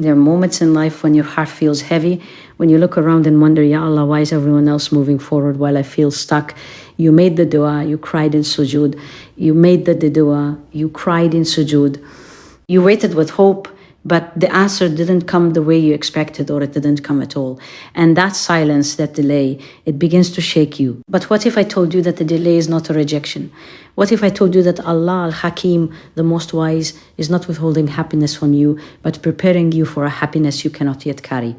There are moments in life when your heart feels heavy, when you look around and wonder, Ya Allah, why is everyone else moving forward while I feel stuck? You made the dua, you cried in sujood. You made the dua, you cried in sujood. You waited with hope, but the answer didn't come the way you expected, or it didn't come at all. And that silence, that delay, it begins to shake you. But what if I told you that the delay is not a rejection? What if I told you that Allah al-Hakim, the most wise, is not withholding happiness from you, but preparing you for a happiness you cannot yet carry?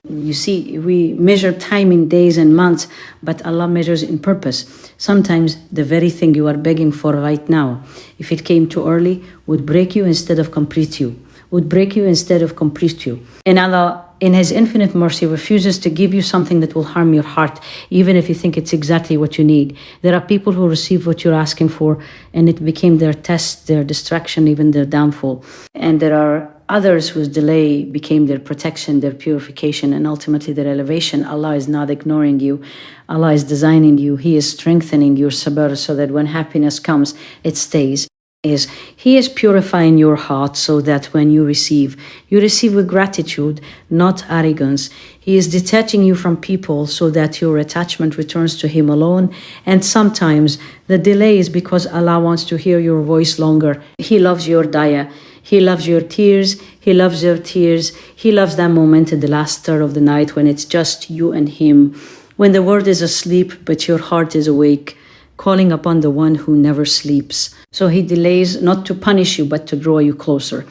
You see, we measure time in days and months, but Allah measures in purpose. Sometimes the very thing you are begging for right now, if it came too early, would break you instead of complete you. Would break you instead of complete you. And Allah, in His infinite mercy, refuses to give you something that will harm your heart, even if you think it's exactly what you need. There are people who receive what you're asking for, and it became their test, their distraction, even their downfall. And there are others whose delay became their protection, their purification, and ultimately their elevation. Allah is not ignoring you. Allah is designing you. He is strengthening your sabr so that when happiness comes, it stays. He is purifying your heart so that when you receive with gratitude, not arrogance. He is detaching you from people so that your attachment returns to Him alone. And sometimes the delay is because Allah wants to hear your voice longer. He loves your daya. He loves your tears. He loves your tears. He loves that moment at the last third of the night when it's just you and Him. When the world is asleep, but your heart is awake, calling upon the one who never sleeps. So He delays not to punish you, but to draw you closer.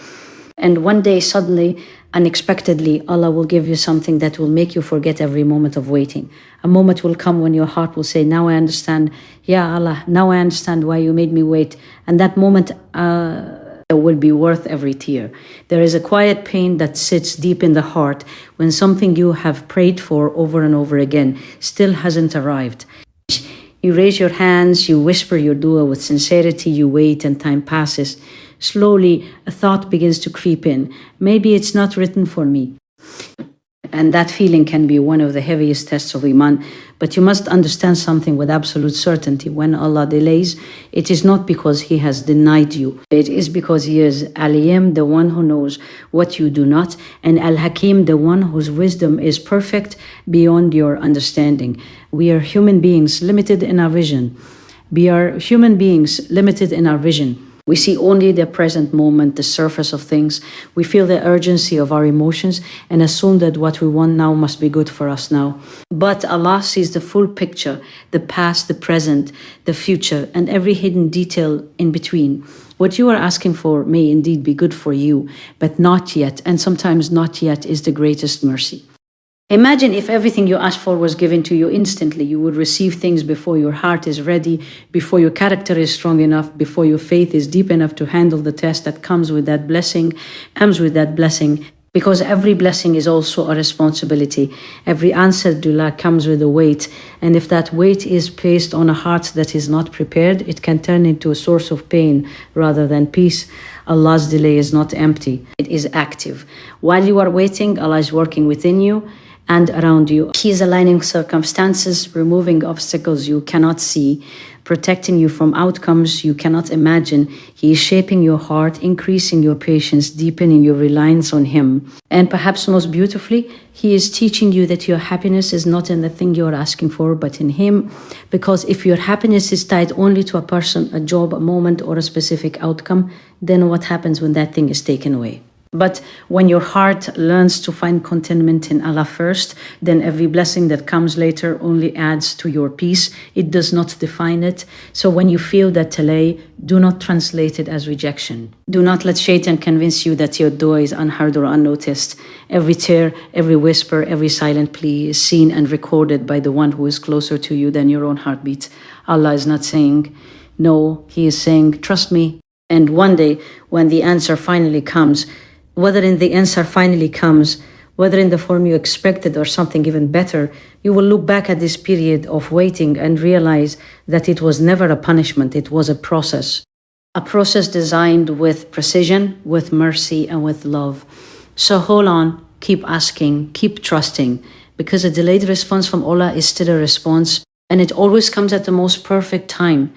And one day, suddenly, unexpectedly, Allah will give you something that will make you forget every moment of waiting. A moment will come when your heart will say, now I understand. Ya Allah, now I understand why you made me wait. And that moment will be worth every tear. There is a quiet pain that sits deep in the heart when something you have prayed for over and over again still hasn't arrived. You raise your hands, you whisper your dua with sincerity, you wait and time passes. Slowly, a thought begins to creep in. Maybe it's not written for me. And that feeling can be one of the heaviest tests of Iman. But you must understand something with absolute certainty. When Allah delays, it is not because He has denied you. It is because He is Alim, the one who knows what you do not, and Al-Hakim, the one whose wisdom is perfect beyond your understanding. We are human beings limited in our vision. We see only the present moment, the surface of things. We feel the urgency of our emotions and assume that what we want now must be good for us now. But Allah sees the full picture, the past, the present, the future, and every hidden detail in between. What you are asking for may indeed be good for you, but not yet, and sometimes not yet is the greatest mercy. Imagine if everything you asked for was given to you instantly. You would receive things before your heart is ready, before your character is strong enough, before your faith is deep enough to handle the test that comes with that blessing, because every blessing is also a responsibility. Every answered dua comes with a weight, and if that weight is placed on a heart that is not prepared, it can turn into a source of pain rather than peace. Allah's delay is not empty, it is active. While you are waiting, Allah is working within you and around you. He is aligning circumstances, removing obstacles you cannot see, protecting you from outcomes you cannot imagine. He is shaping your heart, increasing your patience, deepening your reliance on Him. And perhaps most beautifully, He is teaching you that your happiness is not in the thing you are asking for, but in Him. Because if your happiness is tied only to a person, a job, a moment, or a specific outcome, then what happens when that thing is taken away? But when your heart learns to find contentment in Allah first, then every blessing that comes later only adds to your peace. It does not define it. So when you feel that delay, do not translate it as rejection. Do not let Shaitan convince you that your dua is unheard or unnoticed. Every tear, every whisper, every silent plea is seen and recorded by the one who is closer to you than your own heartbeat. Allah is not saying no, He is saying, trust me. And one day, when the answer finally comes, whether in the form you expected or something even better, you will look back at this period of waiting and realize that it was never a punishment, it was a process. A process designed with precision, with mercy, and with love. So hold on, keep asking, keep trusting, because a delayed response from Allah is still a response, and it always comes at the most perfect time.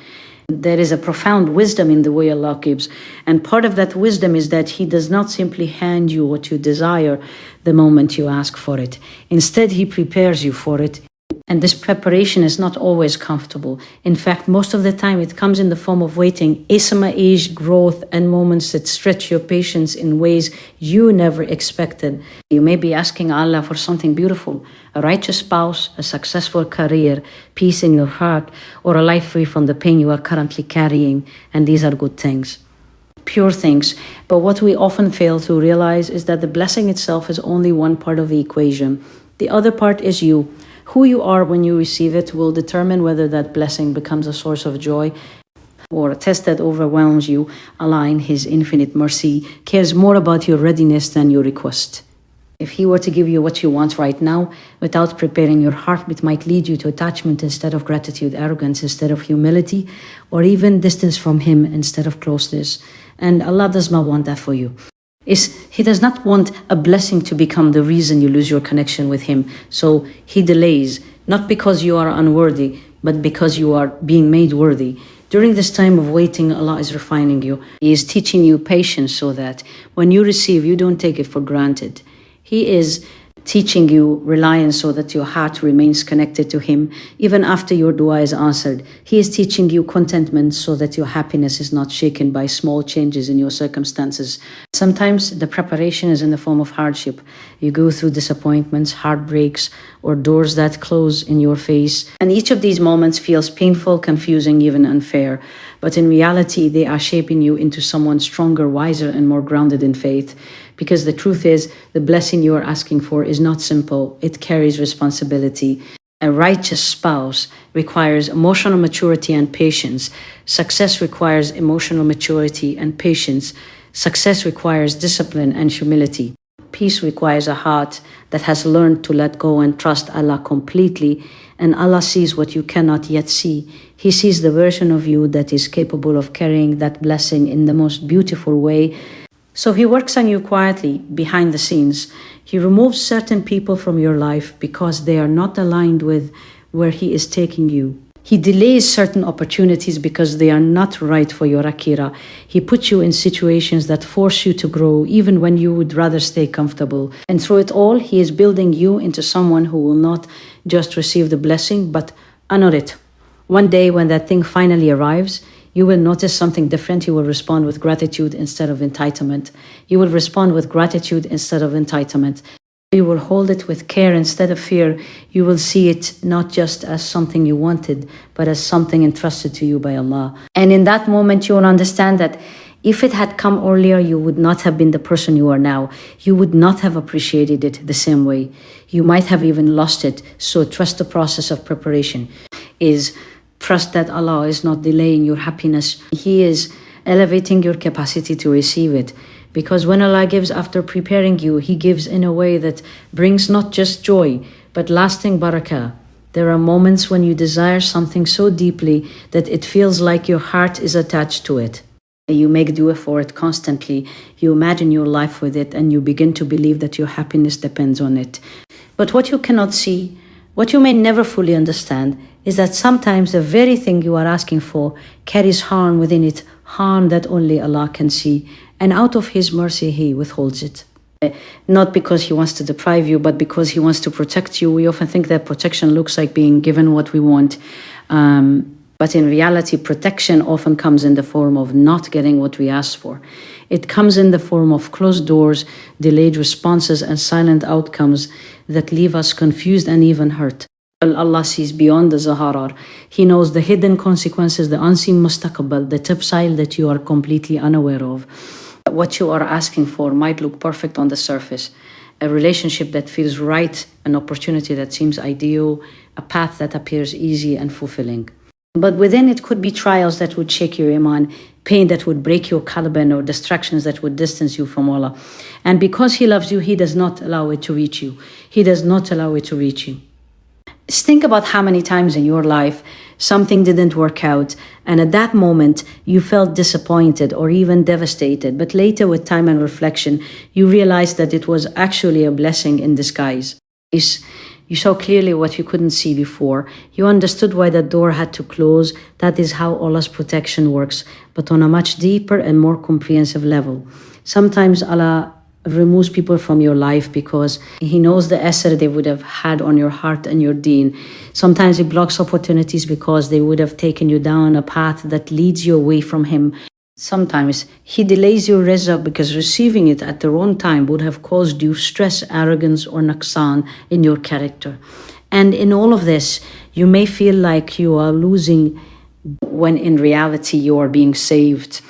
There is a profound wisdom in the way Allah gives. And part of that wisdom is that He does not simply hand you what you desire the moment you ask for it. Instead, He prepares you for it. And this preparation is not always comfortable. In fact, most of the time it comes in the form of waiting, isma, age, growth, and moments that stretch your patience in ways you never expected. You may be asking Allah for something beautiful, a righteous spouse, a successful career, peace in your heart, or a life free from the pain you are currently carrying. And these are good things, pure things. But what we often fail to realize is that the blessing itself is only one part of the equation. The other part is you. Who you are when you receive it will determine whether that blessing becomes a source of joy or a test that overwhelms you. Allah, in His infinite mercy, cares more about your readiness than your request. If He were to give you what you want right now, without preparing your heart, it might lead you to attachment instead of gratitude, arrogance instead of humility, or even distance from Him instead of closeness. And Allah does not want that for you. He does not want a blessing to become the reason you lose your connection with Him. So He delays, not because you are unworthy, but because you are being made worthy. During this time of waiting, Allah is refining you. He is teaching you patience so that when you receive, you don't take it for granted. He is teaching you reliance so that your heart remains connected to Him even after your dua is answered. He is teaching you contentment so that your happiness is not shaken by small changes in your circumstances. Sometimes the preparation is in the form of hardship. You go through disappointments, heartbreaks, or doors that close in your face. And each of these moments feels painful, confusing, even unfair. But in reality, they are shaping you into someone stronger, wiser, and more grounded in faith. Because the truth is, the blessing you are asking for is not simple. It carries responsibility. A righteous spouse requires emotional maturity and patience. Success requires emotional maturity and patience. Success requires discipline and humility. Peace requires a heart that has learned to let go and trust Allah completely. And Allah sees what you cannot yet see. He sees the version of you that is capable of carrying that blessing in the most beautiful way. So He works on you quietly, behind the scenes. He removes certain people from your life because they are not aligned with where He is taking you. He delays certain opportunities because they are not right for your akira. He puts you in situations that force you to grow even when you would rather stay comfortable. And through it all, He is building you into someone who will not just receive the blessing, but honor it. One day when that thing finally arrives, you will notice something different. You will respond with gratitude instead of entitlement. You will respond with gratitude instead of entitlement. You will hold it with care instead of fear. You will see it not just as something you wanted, but as something entrusted to you by Allah. And in that moment, you will understand that if it had come earlier, you would not have been the person you are now. You would not have appreciated it the same way. You might have even lost it. So trust the process of preparation. Trust that Allah is not delaying your happiness. He is elevating your capacity to receive it. Because when Allah gives after preparing you, He gives in a way that brings not just joy, but lasting barakah. There are moments when you desire something so deeply that it feels like your heart is attached to it. You make dua for it constantly. You imagine your life with it, and you begin to believe that your happiness depends on it. But what you cannot see, what you may never fully understand, is that sometimes the very thing you are asking for carries harm within it, harm that only Allah can see. And out of His mercy, He withholds it. Not because He wants to deprive you, but because He wants to protect you. We often think that protection looks like being given what we want. But in reality, protection often comes in the form of not getting what we asked for. It comes in the form of closed doors, delayed responses, and silent outcomes that leave us confused and even hurt. Allah sees beyond the zaharar. He knows the hidden consequences, the unseen mustaqbal, the tafsil that you are completely unaware of. What you are asking for might look perfect on the surface. A relationship that feels right, an opportunity that seems ideal, a path that appears easy and fulfilling. But within it could be trials that would shake your iman, pain that would break your qalban, or distractions that would distance you from Allah. And because He loves you, He does not allow it to reach you. He does not allow it to reach you. Just think about how many times in your life something didn't work out, and at that moment you felt disappointed or even devastated, but later with time and reflection you realized that it was actually a blessing in disguise. You saw clearly what you couldn't see before. You understood why that door had to close. That is how Allah's protection works, but on a much deeper and more comprehensive level. Sometimes Allah removes people from your life because He knows the asr they would have had on your heart and your deen. Sometimes He blocks opportunities because they would have taken you down a path that leads you away from Him. Sometimes He delays your rizq because receiving it at the wrong time would have caused you stress, arrogance, or naqsan in your character. And in all of this, you may feel like you are losing when in reality you are being saved.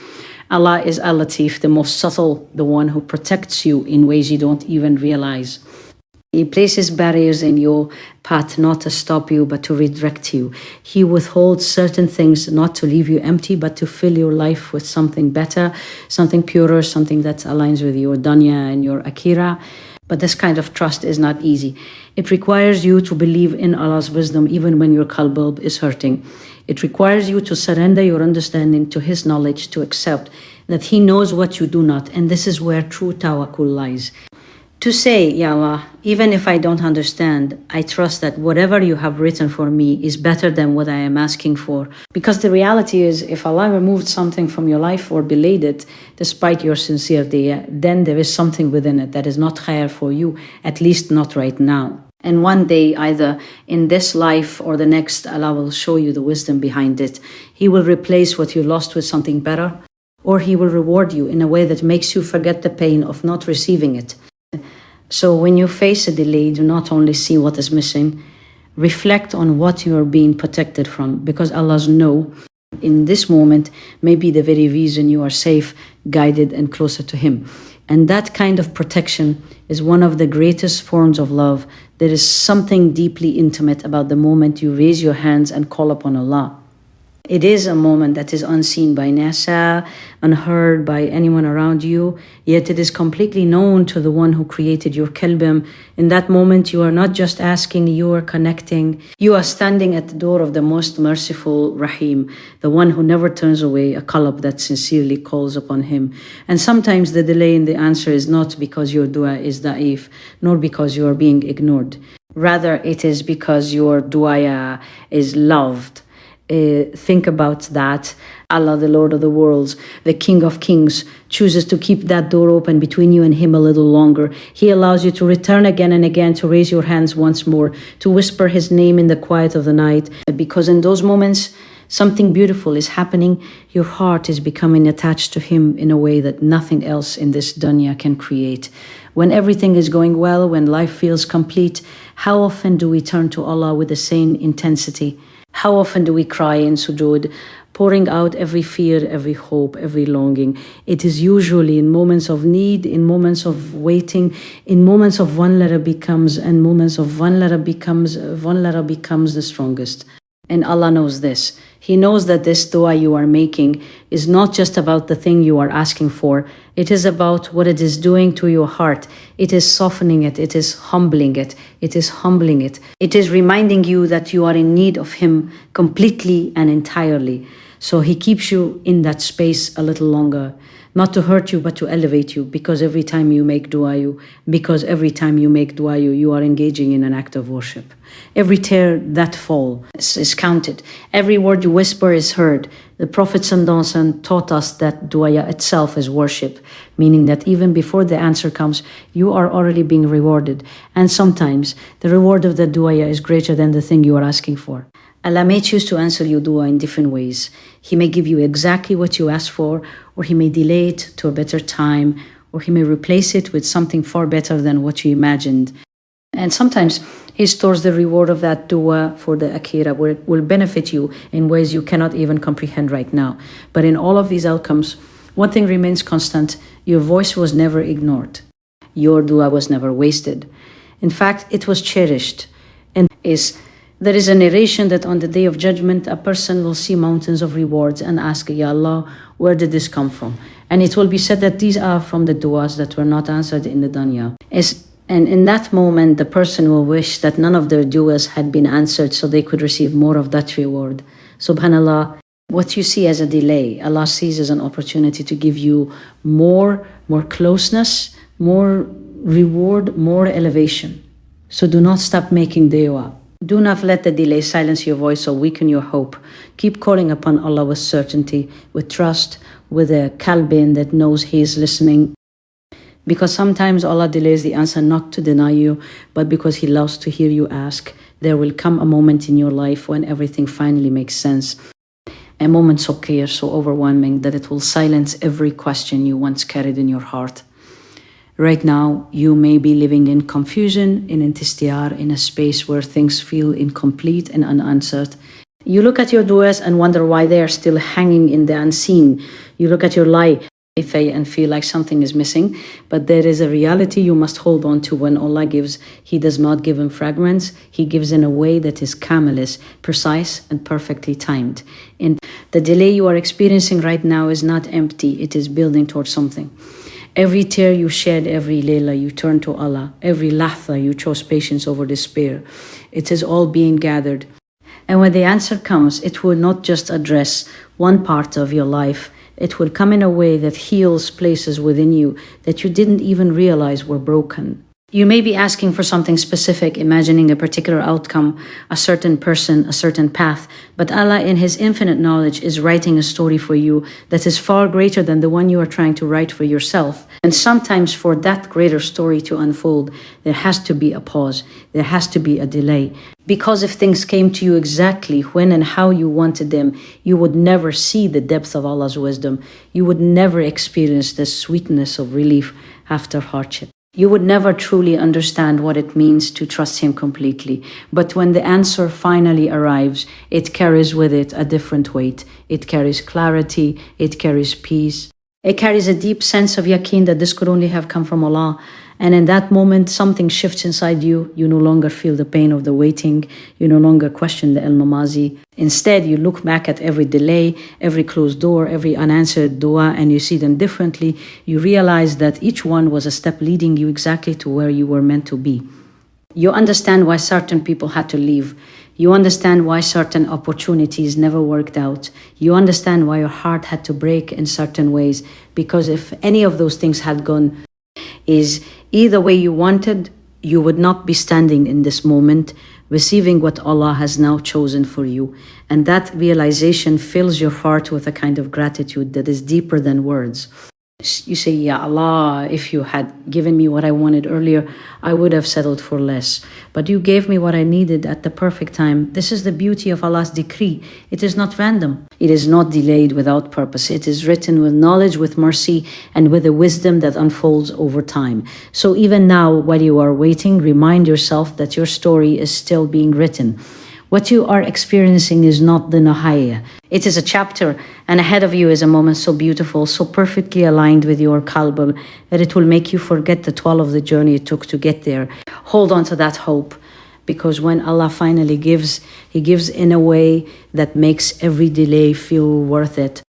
Allah is Al-Latif, the most subtle, the one who protects you in ways you don't even realize. He places barriers in your path not to stop you, but to redirect you. He withholds certain things not to leave you empty, but to fill your life with something better, something purer, something that aligns with your dunya and your akhirah. But this kind of trust is not easy. It requires you to believe in Allah's wisdom even when your qalb is hurting. It requires you to surrender your understanding to His knowledge, to accept that He knows what you do not, and this is where true tawakkul lies. To say, Ya Allah, even if I don't understand, I trust that whatever you have written for me is better than what I am asking for. Because the reality is, if Allah removed something from your life or delayed it, despite your sincerity, then there is something within it that is not khair for you, at least not right now. And one day, either in this life or the next, Allah will show you the wisdom behind it. He will replace what you lost with something better, or He will reward you in a way that makes you forget the pain of not receiving it. So when you face a delay, do not only see what is missing, reflect on what you are being protected from, because Allah's no in this moment may be the very reason you are safe, guided, and closer to Him. And that kind of protection is one of the greatest forms of love. There is something deeply intimate about the moment you raise your hands and call upon Allah. It is a moment that is unseen by NASA, unheard by anyone around you, yet it is completely known to the one who created your qalb. In that moment, you are not just asking, you are connecting. You are standing at the door of the most merciful Rahim, the one who never turns away a qalb that sincerely calls upon Him. And sometimes the delay in the answer is not because your dua is da'if, nor because you are being ignored. Rather, it is because your dua is loved. Think about that. Allah, the Lord of the worlds, the King of Kings, chooses to keep that door open between you and Him a little longer. He allows you to return again and again, to raise your hands once more, to whisper His name in the quiet of the night. Because in those moments, something beautiful is happening. Your heart is becoming attached to Him in a way that nothing else in this dunya can create. When everything is going well, when life feels complete, how often do we turn to Allah with the same intensity? How often do we cry in sujood, pouring out every fear, every hope, every longing? It is usually in moments of need, in moments of waiting, in moments of one letter becomes, and moments of one letter becomes the strongest. And Allah knows this. He knows that this dua you are making is not just about the thing you are asking for. It is about what it is doing to your heart. It is softening it. It is humbling it. It is humbling it. It is reminding you that you are in need of Him completely and entirely. So He keeps you in that space a little longer. Not to hurt you, but to elevate you. Because every time you make dua, you are engaging in an act of worship. Every tear that fall is counted. Every word you whisper is heard. The Prophet ﷺ taught us that dua itself is worship, meaning that even before the answer comes, you are already being rewarded. And sometimes the reward of the dua is greater than the thing you are asking for. Allah may choose to answer your dua in different ways. He may give you exactly what you asked for, or He may delay it to a better time, or He may replace it with something far better than what you imagined. And sometimes He stores the reward of that dua for the akhirah, where it will benefit you in ways you cannot even comprehend right now. But in all of these outcomes, one thing remains constant: your voice was never ignored. Your dua was never wasted. In fact, it was cherished. And there is a narration that on the Day of Judgment, a person will see mountains of rewards and ask, Ya Allah, where did this come from? And it will be said that these are from the duas that were not answered in the dunya. And in that moment, the person will wish that none of their duas had been answered so they could receive more of that reward. Subhanallah, what you see as a delay, Allah sees as an opportunity to give you more closeness, more reward, more elevation. So do not stop making dua. Do not let the delay silence your voice or weaken your hope. Keep calling upon Allah with certainty, with trust, with a qalbin that knows He is listening. Because sometimes Allah delays the answer not to deny you, but because He loves to hear you ask. There will come a moment in your life when everything finally makes sense. A moment so clear, so overwhelming, that it will silence every question you once carried in your heart. Right now, you may be living in confusion, in intistiyar, in a space where things feel incomplete and unanswered. You look at your du'as and wonder why they are still hanging in the unseen. You look at your life and feel like something is missing, but there is a reality you must hold on to. When Allah gives, He does not give in fragments. He gives in a way that is kamilis, precise and perfectly timed. And the delay you are experiencing right now is not empty. It is building towards something. Every tear you shed, every layla you turn to Allah, every lahtha you chose patience over despair. It is all being gathered. And when the answer comes, it will not just address one part of your life. It will come in a way that heals places within you that you didn't even realize were broken. You may be asking for something specific, imagining a particular outcome, a certain person, a certain path, but Allah in His infinite knowledge is writing a story for you that is far greater than the one you are trying to write for yourself. And sometimes for that greater story to unfold, there has to be a pause, there has to be a delay. Because if things came to you exactly when and how you wanted them, you would never see the depth of Allah's wisdom. You would never experience the sweetness of relief after hardship. You would never truly understand what it means to trust Him completely. But when the answer finally arrives, it carries with it a different weight. It carries clarity, it carries peace. It carries a deep sense of yaqeen that this could only have come from Allah. And in that moment, something shifts inside you. You no longer feel the pain of the waiting. You no longer question the al-mamazi. Instead, you look back at every delay, every closed door, every unanswered dua, and you see them differently. You realize that each one was a step leading you exactly to where you were meant to be. You understand why certain people had to leave. You understand why certain opportunities never worked out. You understand why your heart had to break in certain ways. Because if any of those things had gone is either way you wanted, you would not be standing in this moment, receiving what Allah has now chosen for you. And that realization fills your heart with a kind of gratitude that is deeper than words. You say, Ya Allah, if you had given me what I wanted earlier, I would have settled for less. But you gave me what I needed at the perfect time. This is the beauty of Allah's decree. It is not random. It is not delayed without purpose. It is written with knowledge, with mercy, and with a wisdom that unfolds over time. So even now, while you are waiting, remind yourself that your story is still being written. What you are experiencing is not the nihaya. It is a chapter, and ahead of you is a moment so beautiful, so perfectly aligned with your qalb, that it will make you forget the toil of the journey it took to get there. Hold on to that hope, because when Allah finally gives, He gives in a way that makes every delay feel worth it.